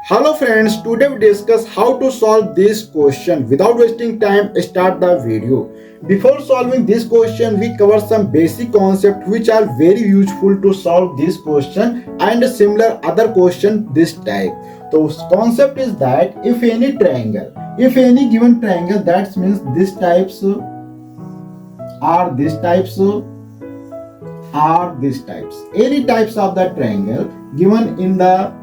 Hello friends, today we discuss how to solve this question. Without wasting time, start the video. Before solving this question, we cover some basic concepts which are very useful to solve this question and similar other question this type. So concept is that if any given triangle, that means these types are these types. Any types of the triangle given in the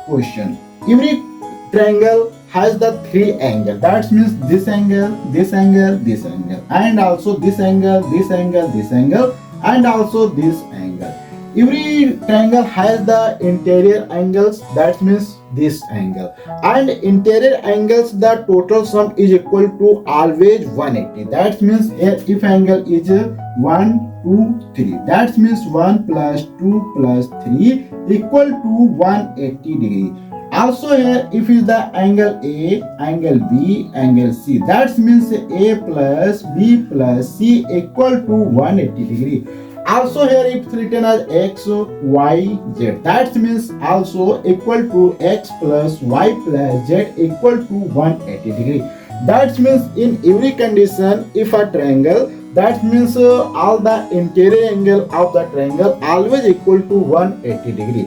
question. Every triangle has the three angles. That means this angle, this angle, this angle, and also this angle, this angle, this angle, and also this angle. Every triangle has the interior angles. That means this angle, and interior angles, the total sum is equal to always 180. That means here if angle is 1 2 3, that means 1 plus 2 plus 3 equal to 180 degree. Also here if is the angle A, angle B, angle C, that means A plus B plus C equal to 180 degree. Also here it's written as x, y, z, that means also equal to x plus y plus z equal to 180 degree. That means in every condition, if a triangle, that means all the interior angle of the triangle always equal to 180 degree.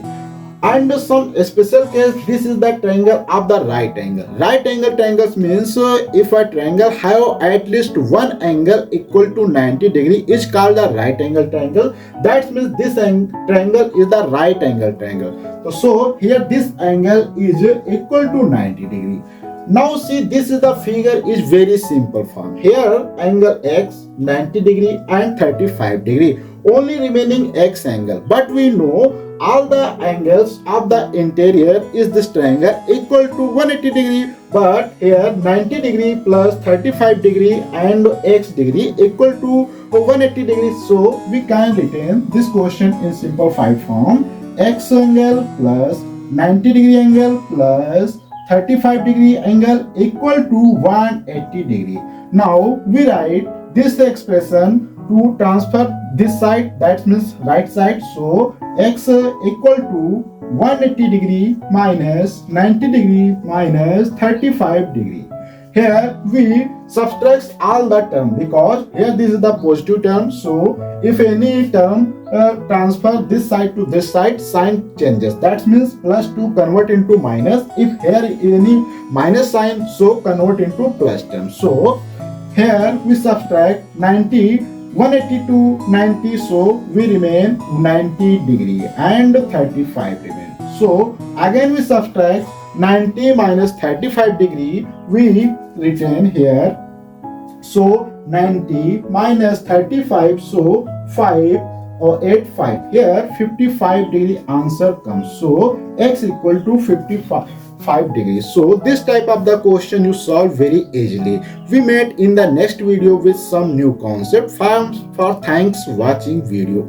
And some special case, this is the triangle of the right angle. Right angle triangles means if a triangle have at least one angle equal to 90 degree is called the right angle triangle. That means this triangle is the right angle triangle. So here this angle is equal to 90 degree. Now see, this is the figure is very simple form. Here angle x 90 degree and 35 degree. Only remaining x angle. But we know all the angles of the interior is this triangle equal to 180 degree. But here 90 degree plus 35 degree and x degree equal to 180 degree. So we can retain this question in simplified form. X angle plus 90 degree angle plus 35 degree angle equal to 180 degree. Now we write this expression to transfer this side, that means right side. So x equal to 180 degree minus 90 degree minus 35 degree. Here we subtract all the term because here this is the positive term. So if any term transfer this side to this side, sign changes. That means plus 2 convert into minus. If here any minus sign, so convert into plus term. So here we subtract 90, 180 to 90, so we remain 90 degree and 35 remain. So again we subtract 90 minus 35 degree, we retain here. So 90 minus 35, so 5 or 8 5. Here 55 degree answer comes. So x equal to 55 degrees. So this type of the question you solve very easily. We met in the next video with some new concept. For thanks watching video.